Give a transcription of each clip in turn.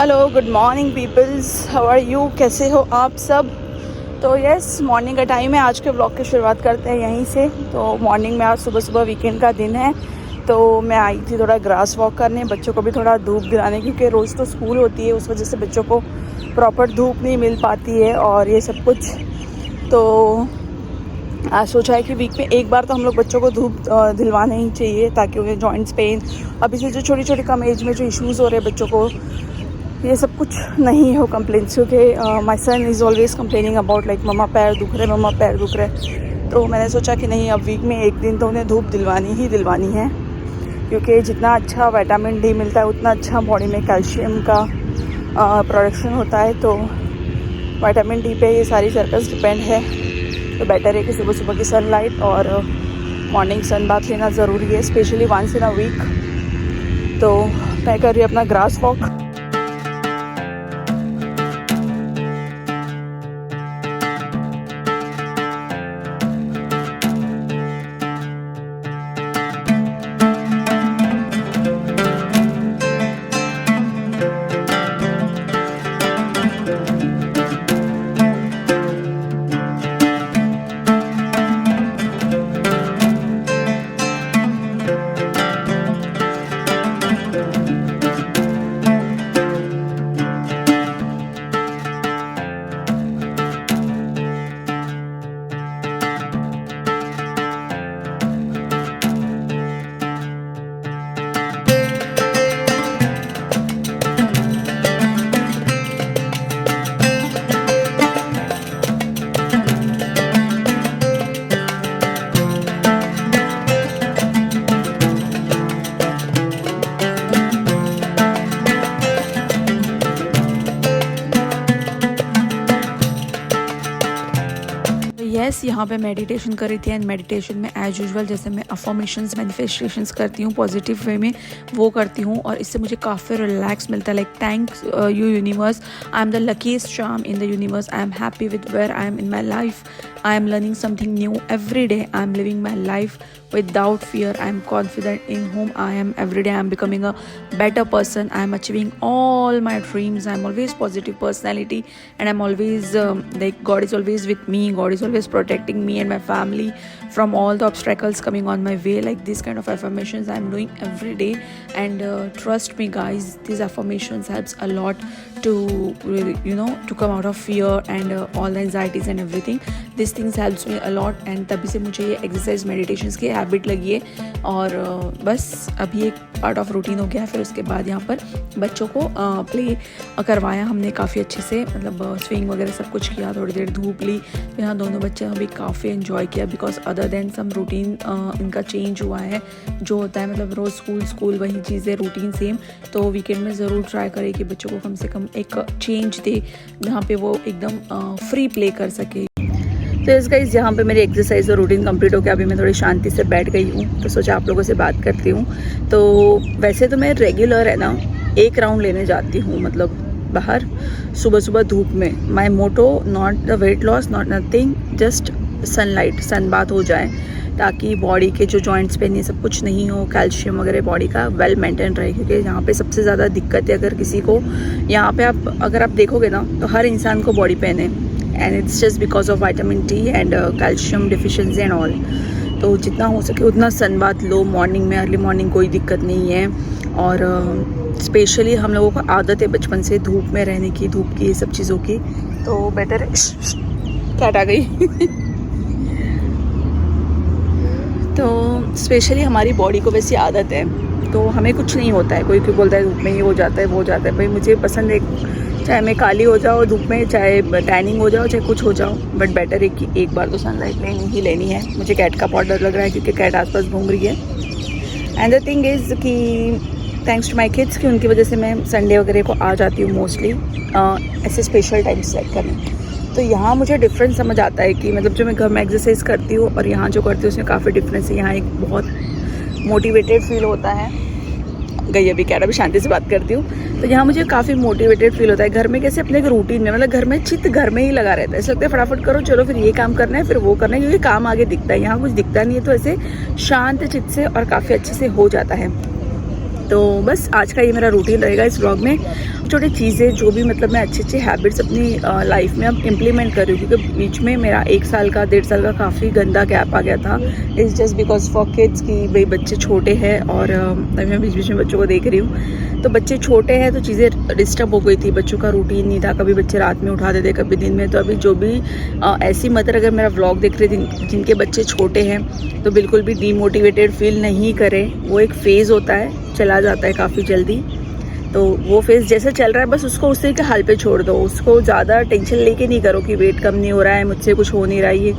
Hello, good morning peoples, how are you? कैसे हो आप सब? तो यस, मॉर्निंग का टाइम है। आज के ब्लॉग की शुरुआत करते हैं यहीं से। तो मॉर्निंग में आज सुबह सुबह वीकेंड का दिन है, तो मैं आई थी थोड़ा ग्रास वॉक करने, बच्चों को भी थोड़ा धूप दिलाने, क्योंकि रोज़ तो स्कूल होती है, उस वजह से बच्चों को प्रॉपर धूप नहीं मिल पाती है और ये सब कुछ। तो आज सोचा है कि वीक में एक बार तो हम लोग बच्चों को धूप दिलवाना ही चाहिए, ताकि उन्हें जॉइंट्स पेन, अभी से जो छोटी छोटी कम एज में जो इश्यूज़ हो रहे हैं बच्चों को, ये सब कुछ नहीं हो कंप्लेंट्स। क्योंकि my son is always complaining about like mamma पैर दुख रहे, मम्मा पैर दुख रहे। तो मैंने सोचा कि नहीं, अब वीक में एक दिन तो उन्हें धूप दिलवानी ही दिलवानी है, क्योंकि जितना अच्छा विटामिन डी मिलता है उतना अच्छा बॉडी में कैल्शियम का प्रोडक्शन होता है। तो विटामिन डी पे ये सारी सर्कस डिपेंड है। तो बेटर है कि सुबह सुबह की सनलाइट और मॉर्निंग सन बाथ लेना ज़रूरी है, specially once in a week. तो मैं कर रही हूँ अपना ग्रास वॉक। यस, यहाँ पे मेडिटेशन करी थी। एंड मेडिटेशन में एज यूजुअल जैसे मैं अफर्मेशंस मैनिफेस्टेशंस करती हूँ पॉजिटिव वे में, वो करती हूँ और इससे मुझे काफ़ी रिलैक्स मिलता है। Like thanks you universe, I am the luckiest charm in the universe, I am happy with where I am in my life, I am learning something new every day, I am living my life without fear, I am confident in whom I am every day, I am becoming a better person, I am achieving all my dreams, I am always positive personality, and I am always like God is always with me, God is always protecting me and my family from all the obstacles coming on my way. Like this kind of affirmations I am doing every day, and trust me guys, these affirmations helps a lot to to come out of fear and all the anxieties and everything. These things helps me a lot, and तभी से मुझे ये exercise meditations की habit लगी है। और बस अभी एक पार्ट ऑफ रूटीन हो गया। फिर उसके बाद यहाँ पर बच्चों को प्ले करवाया हमने काफ़ी अच्छे से, मतलब स्विंग वगैरह सब कुछ किया, थोड़ी देर धूप ली। तो यहाँ दोनों बच्चे अभी काफ़ी एंजॉय किया, because other than some routine इनका चेंज हुआ है जो होता है, मतलब रोज़ स्कूल वही चीज़ें, रूटीन सेम। तो वीकेंड में ज़रूर ट्राई करें कि बच्चों को कम से कम एक चेंज दे, जहाँ पे वो एकदम फ्री प्ले कर सके। तो इस गाइस, यहाँ पे मेरी एक्सरसाइज और रूटीन कंप्लीट हो गया। अभी मैं थोड़ी शांति से बैठ गई हूँ, तो सोचा आप लोगों से बात करती हूँ। तो वैसे तो मैं रेगुलर है ना 1 राउंड लेने जाती हूँ, मतलब बाहर सुबह सुबह धूप में। My motto not the weight loss, not nothing, just sunlight, sun bath हो जाए, ताकि बॉडी के जो जॉइंट्स पे ये सब कुछ नहीं हो, कैल्शियम वगैरह बॉडी का वेल मेंटेन रहे। क्योंकि यहाँ पे सबसे ज़्यादा दिक्कत है, अगर किसी को यहाँ पे अगर आप देखोगे ना, तो हर इंसान को बॉडी पेन है, and it's just because of vitamin D and calcium deficiency and all. तो जितना हो सके उतना सन बाथ लो मॉर्निंग में, अर्ली मॉर्निंग, कोई दिक्कत नहीं है। और स्पेशली हम लोगों को आदत है बचपन से धूप में रहने की, धूप की, ये सब चीज़ों की, तो बेटर है। कैट आ गई। तो स्पेशली हमारी बॉडी को वैसी आदत है, तो हमें कुछ नहीं होता है। कोई बोलता है धूप में ये हो जाता है, वो हो जाता है। भाई मुझे पसंद है, चाहे मैं काली हो जाओ धूप में, चाहे टैनिंग हो जाओ, चाहे कुछ हो जाओ, बट बेटर है कि एक बार तो सनलाइट लेनी ही लेनी है। मुझे कैट का बहुत डर लग रहा है, क्योंकि कैट आसपास घूम रही है। एंड द थिंग इज़ कि थैंक्स टू माई किड्स, कि उनकी वजह से मैं संडे वगैरह को आ जाती हूँ मोस्टली ऐसे स्पेशल टाइम सेलेक्ट करने। तो यहाँ मुझे डिफरेंस समझ आता है कि मतलब जो मैं घर में एक्सरसाइज करती हूँ और यहाँ जो करती हूँ उसमें काफ़ी डिफरेंस है। यहाँ एक बहुत मोटिवेटेड फील होता है। गई अभी कह रहा, अभी शांति से बात करती हूँ। तो यहाँ मुझे काफ़ी मोटिवेटेड फील होता है। घर में कैसे अपने एक रूटीन में, मतलब घर में चित्त घर में ही लगा रहता है, ऐसा लगता है फटाफट करो, चलो फिर ये काम करना है, फिर वो करना है, क्योंकि काम आगे दिखता है। यहाँ कुछ दिखता नहीं है, तो ऐसे शांत चित्त से और काफ़ी अच्छे से हो जाता है। तो बस आज का ये मेरा रूटीन रहेगा इस व्लॉग में। छोटी चीज़ें जो भी मतलब मैं अच्छी हैबिट्स अपनी लाइफ में अब इम्प्लीमेंट कर रही हूँ, क्योंकि बीच में मेरा 1 साल का 1.5 साल का काफ़ी गंदा गैप आ गया था। It's just because for kids कि भाई बच्चे छोटे हैं और अभी मैं बीच बीच में बच्चों को देख रही हूँ, तो बच्चे छोटे हैं तो चीज़ें डिस्टर्ब हो गई थी, बच्चों का रूटीन नहीं था, कभी बच्चे रात में उठा देते कभी दिन में। तो अभी जो भी ऐसी मदर अगर मेरा व्लॉग देख रही थी जिनके बच्चे छोटे हैं तो बिल्कुल भी डीमोटिवेटेड फील नहीं करें। वो एक फ़ेज़ होता है, चला जाता है काफ़ी जल्दी। तो वो फेज़ जैसे चल रहा है बस उसको उसी के हाल पे छोड़ दो, उसको ज़्यादा टेंशन लेके नहीं करो कि वेट कम नहीं हो रहा है, मुझसे कुछ हो नहीं रहा है। ये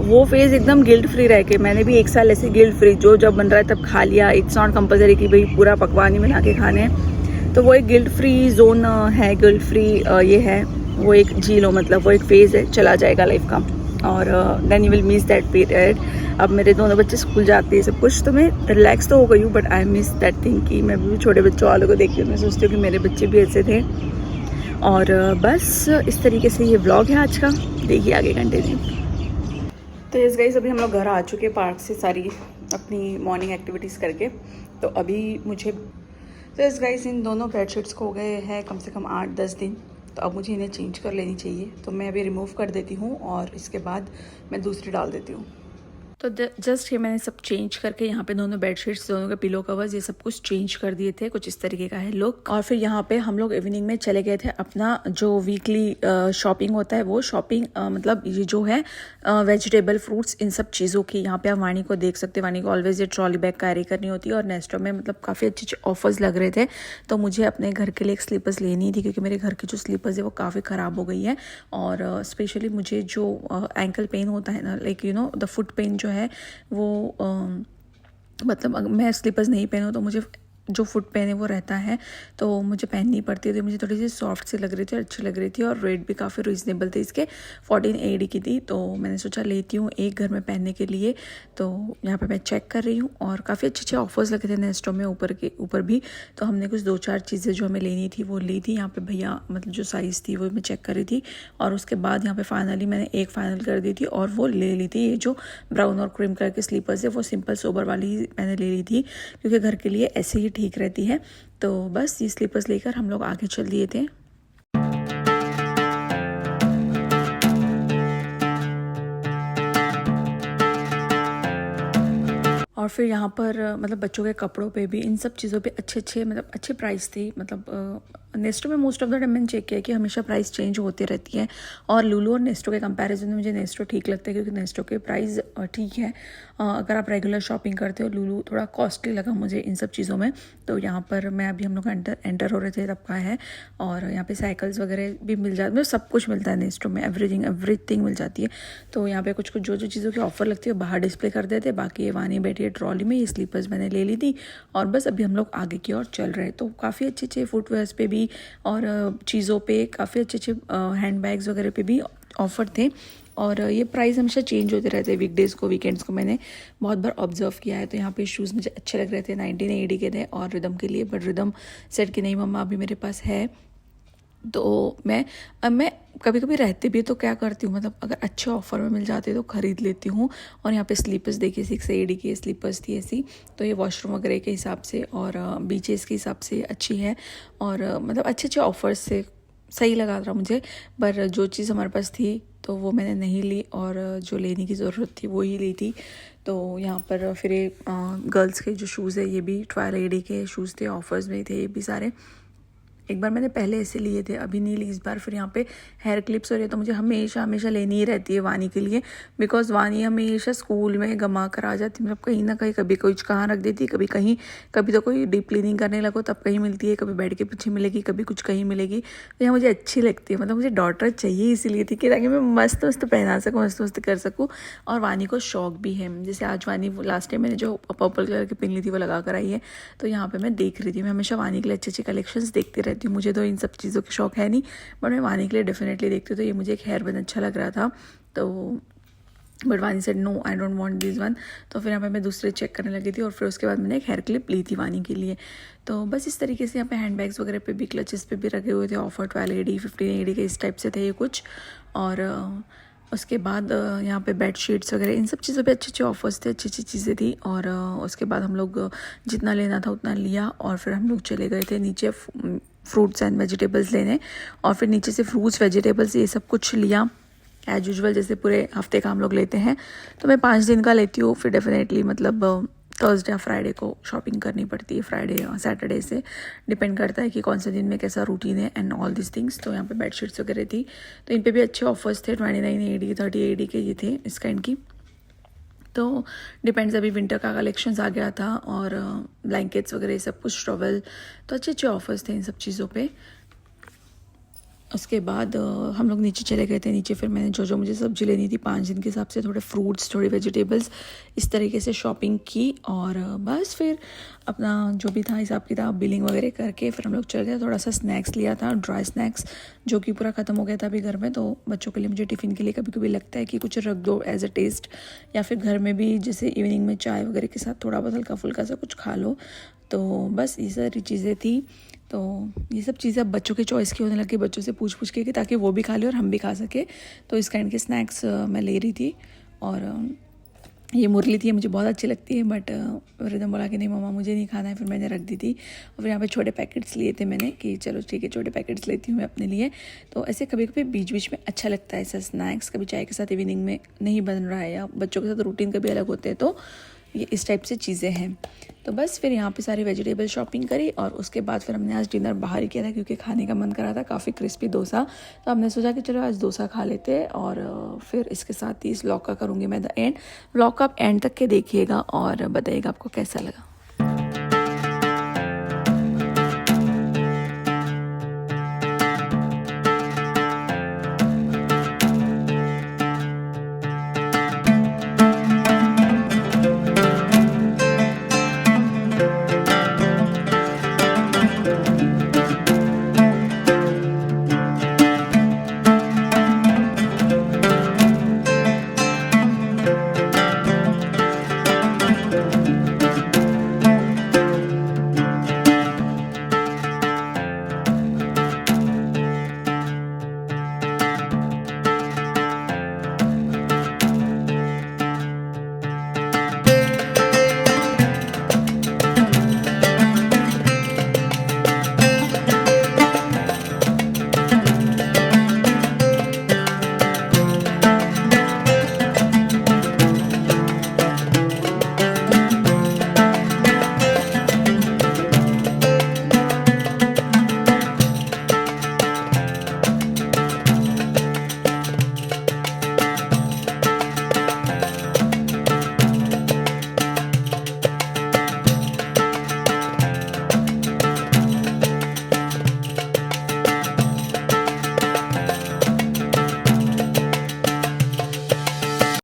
वो फेज़ एकदम गिल्ट फ्री रह के, मैंने भी 1 साल ऐसे गिल्ट फ्री जो जब बन रहा है तब खा लिया। इट्स नॉट कंपलसरी कि भाई पूरा पकवान ही बना के खाने हैं। तो वो एक गिल्ट फ्री जोन है, गिल्ट फ्री ये है, वो एक जी लो, मतलब वो एक फ़ेज़ है, चला जाएगा लाइफ का। और then you will miss that period. अब मेरे दोनों बच्चे स्कूल जाते हैं सब कुछ, तो मैं रिलैक्स तो हो गई हूँ, but I miss that thing कि मैं भी छोटे बच्चों वालों को देखती हूँ, मैं सोचती हूँ कि मेरे बच्चे भी ऐसे थे। और बस इस तरीके से ये व्लॉग है आज का, देखिए आगे कंटिन्यू। तो इस गाइस अभी हम लोग घर आ चुके हैं पार्क से, सारी अपनी मॉर्निंग एक्टिविटीज़ करके। तो अभी मुझे तो इस गाइस इन दोनों बेडशीट्स को हो गए हैं कम से कम 8-10 दिन, तो अब मुझे इन्हें चेंज कर लेनी चाहिए। तो मैं अभी रिमूव कर देती हूँ और इसके बाद मैं दूसरी डाल देती हूँ। तो जस्ट ये मैंने सब चेंज करके यहाँ पे दोनों बेडशीट्स, दोनों के पिलो कवर्स, ये सब कुछ चेंज कर दिए थे। कुछ इस तरीके का है लुक। और फिर यहाँ पे हम लोग इवनिंग में चले गए थे अपना जो वीकली शॉपिंग होता है, वो शॉपिंग मतलब ये जो है वेजिटेबल फ्रूट्स इन सब चीज़ों की। यहाँ पे आप वाणी को देख सकते हैं, वाणी को ऑलवेज ये ट्रॉली बैग कैरी करनी होती है। और नेस्टो में मतलब काफ़ी अच्छे अच्छे ऑफर्स लग रहे थे, तो मुझे अपने घर के लिए एक स्लीपर्स लेनी थी, क्योंकि मेरे घर की जो स्लीपर्स है वो काफ़ी ख़राब हो गई है। और स्पेशली मुझे जो एंकल पेन होता है ना, like you know the foot pain जो है वो मतलब अगर मैं स्लीपर्स नहीं पहनूँ तो मुझे जो फुट पेन है वो रहता है, तो मुझे पहननी पड़ती है। तो मुझे थोड़ी सी सॉफ्ट सी लग रही थी, अच्छी लग रही थी, और रेट भी काफ़ी रीज़नेबल थे इसके, 14 AD की थी। तो मैंने सोचा लेती हूँ एक घर में पहनने के लिए। तो यहाँ पे मैं चेक कर रही हूँ और काफ़ी अच्छे अच्छे ऑफर्स लगे थे नेस्टो में, ऊपर भी। तो हमने कुछ 2-4 चीज़ें जो हमें लेनी थी वो ली थी। यहाँ पे भैया मतलब जो साइज़ थी वो मैं चेक कर रही थी, और उसके बाद यहाँ पे फाइनली मैंने एक फाइनल कर दी थी और वो ले ली थी। ये जो ब्राउन और क्रीम कलर के स्लीपर्स है वो सिंपल सोबर वाली मैंने ले ली थी, क्योंकि घर के लिए ऐसे ही ठीक रहती है। तो बस ये स्लीपर्स लेकर हम लोग आगे चल दिए थे। और फिर यहाँ पर मतलब बच्चों के कपड़ों पे भी, इन सब चीज़ों पे अच्छे मतलब अच्छे प्राइस थी। मतलब नेस्टो में मोस्ट ऑफ द टाइम मैंने चेक किया कि हमेशा प्राइस चेंज होती रहती है, और लूलू और नेस्टो के कंपैरिजन में मुझे नेस्टो ठीक लगता है, क्योंकि नेस्टो के प्राइस ठीक है। अगर आप रेगुलर शॉपिंग करते हो, लूलू थोड़ा कॉस्टली लगा मुझे इन सब चीज़ों में। तो यहाँ पर मैं अभी हम लोग एंटर हो रहे थे तब का है, और यहाँ पे साइकिल्स वगैरह भी मिल जाती, मतलब सब कुछ मिलता है नेस्टो में, एवरीथिंग मिल जाती है। तो यहाँ पे कुछ जो चीज़ों की ऑफर लगती है बाहर डिस्प्ले कर देते, बाकी ये वानी बैठी है ट्रॉली में, ये स्लीपर्स मैंने ले ली थी। और बस अभी हम लोग आगे की ओर चल रहे हैं। तो काफ़ी अच्छे फुटवेयर्स पे भी और चीज़ों पे काफ़ी अच्छे हैंड बैग्स वगैरह पे भी ऑफर थे। और ये प्राइस हमेशा चेंज होते रहते हैं, वीकडेज़ को वीकेंड्स को मैंने बहुत बार ऑब्जर्व किया है। तो यहाँ पे शूज़ मुझे अच्छे लग रहे थे, 19 AD के थे और रिदम के लिए, बट रिदम सेट की नहीं मम्मा अभी मेरे पास है। तो मैं कभी कभी रहते भी तो क्या करती हूँ, मतलब अगर अच्छे ऑफर में मिल जाते तो ख़रीद लेती हूँ। और यहाँ पे स्लीपर्स देखिए 6 AD की स्लीपर्स थी ऐसी, तो ये वॉशरूम वगैरह के हिसाब से और बीचेस के हिसाब से अच्छी है। और मतलब अच्छे ऑफर्स से सही लगा था मुझे, पर जो चीज़ हमारे पास थी तो वो मैंने नहीं ली, और जो लेने की ज़रूरत थी वो ही ली थी। तो यहाँ पर फिर गर्ल्स के जो शूज़ है ये भी 12 AD के शूज़ थे, ऑफर्स में थे ये भी सारे। एक बार मैंने पहले ऐसे लिए थे, अभी नहीं ली इस बार। फिर यहाँ पे हेयर क्लिप्स और ये तो मुझे हमेशा लेनी ही रहती है वानी के लिए, बिकॉज वानी हमेशा स्कूल में गमा कर आ जाती, मतलब कहीं ना कहीं कभी कुछ कहाँ रख देती, कभी कहीं, कभी तो कोई डीप क्लीनिंग करने लगो तब कहीं मिलती है, कभी बेड के पीछे मिलेगी, कभी कुछ कहीं मिलेगी। तो यहाँ मुझे अच्छी लगती है, मतलब मुझे डॉटर चाहिए इसीलिए थी कि ताकि मैं मस्त पहना सकूँ, मस्त कर सकूँ। और वानी को शौक भी है, जैसे आज वानी लास्ट टाइम मैंने जो पर्पल कलर की पिन ली थी वो लगा कर आई है। तो यहाँ पर मैं देख रही थी, मैं हमेशा वानी के लिए अच्छे कलेक्शंस देखती रहती हूँ। मुझे तो इन सब चीज़ों के शौक है नहीं, बट मैं वानी के लिए डेफिनेटली देखती हूँ। तो ये मुझे एक हेयर बैंड अच्छा लग रहा था, तो but Vani said no I don't want this one. तो फिर यहाँ पे मैं दूसरे चेक करने लगी थी, और फिर उसके बाद मैंने एक हेयर क्लिप ली थी वानी के लिए। तो बस इस तरीके से यहाँ पे हैंड बैग्स वगैरह पे भी, क्लचेस पे भी रखे हुए थे ऑफर, 12 AD 15 AD के इस टाइप से थे ये कुछ। और उसके बाद यहाँ पे बेड शीट्स वगैरह इन सब चीज़ों पे अच्छे ऑफर्स थे, अच्छी चीज़ें थी। और उसके बाद हम लोग जितना लेना था उतना लिया, और फिर हम लोग चले गए थे नीचे फ्रूट्स एंड वेजिटेबल्स लेने, और फिर नीचे से फ्रूट्स वेजिटेबल्स ये सब कुछ लिया एज यूजुअल जैसे पूरे हफ्ते का हम लोग लेते हैं। तो मैं 5 दिन का लेती हूँ, फिर डेफिनेटली मतलब थर्सडे या फ्राइडे को शॉपिंग करनी पड़ती है, फ्राइडे या सैटरडे से डिपेंड करता है कि कौन से दिन में कैसा रूटीन है एंड ऑल दिस थिंग्स। तो यहाँ पे बेडशीट्स वगैरह थी, तो इन पे भी अच्छे ऑफर्स थे, 29 AD 30 AD के ये थे इस काइंड की। तो डिपेंड्स, अभी विंटर का कलेक्शंस आ गया था और ब्लैंकेट्स वगैरह सब कुछ, टॉवल, तो अच्छे अच्छे ऑफर्स थे इन सब चीज़ों पे। उसके बाद हम लोग नीचे चले गए थे। नीचे फिर मैंने जो जो मुझे सब्ज़ी लेनी थी 5 दिन के हिसाब से, थोड़े फ्रूट्स, थोड़ी वेजिटेबल्स, इस तरीके से शॉपिंग की। और बस फिर अपना जो भी था हिसाब किताब बिलिंग वगैरह करके फिर हम लोग चले गए। थोड़ा सा स्नैक्स लिया था, ड्राई स्नैक्स, जो कि पूरा ख़त्म हो गया था अभी घर में। तो बच्चों के लिए मुझे टिफ़िन के लिए कभी कभी लगता है कि कुछ रख दो एज अ टेस्ट, या फिर घर में भी जैसे इवनिंग में चाय वगैरह के साथ थोड़ा बहुत हल्का फुल्का सा कुछ खा लो। तो बस ये सारी चीज़ें थी। तो ये सब चीज़ें अब बच्चों के चॉइस की होने लगी, बच्चों से पूछ पूछ के कि ताकि वो भी खा ले और हम भी खा सके। तो इस काइंड के स्नैक्स मैं ले रही थी। और ये मुरली थी, मुझे बहुत अच्छी लगती है, बट रिदम बोला कि नहीं मम्मा मुझे नहीं खाना है, फिर मैंने रख दी थी। और फिर यहाँ पे छोटे पैकेट्स लिए थे मैंने कि चलो ठीक है छोटे पैकेट्स लेती हूँ मैं अपने लिए। तो ऐसे कभी कभी बीच बीच में अच्छा लगता है ऐसा स्नैक्स, कभी चाय के साथ इवनिंग में नहीं बन रहा है या बच्चों के साथ रूटीन कभी अलग होते हैं, तो ये इस टाइप से चीज़ें हैं। तो बस फिर यहाँ पे सारी वेजिटेबल शॉपिंग करी और उसके बाद फिर हमने आज डिनर बाहर ही किया था क्योंकि खाने का मन करा था, काफ़ी क्रिस्पी डोसा। तो हमने सोचा कि चलो आज डोसा खा लेते हैं। और फिर इसके साथ ही इस व्लॉग का करूँगी मैं द एंड। व्लॉग का आप एंड तक के देखिएगा और बताइएगा आपको कैसा लगा।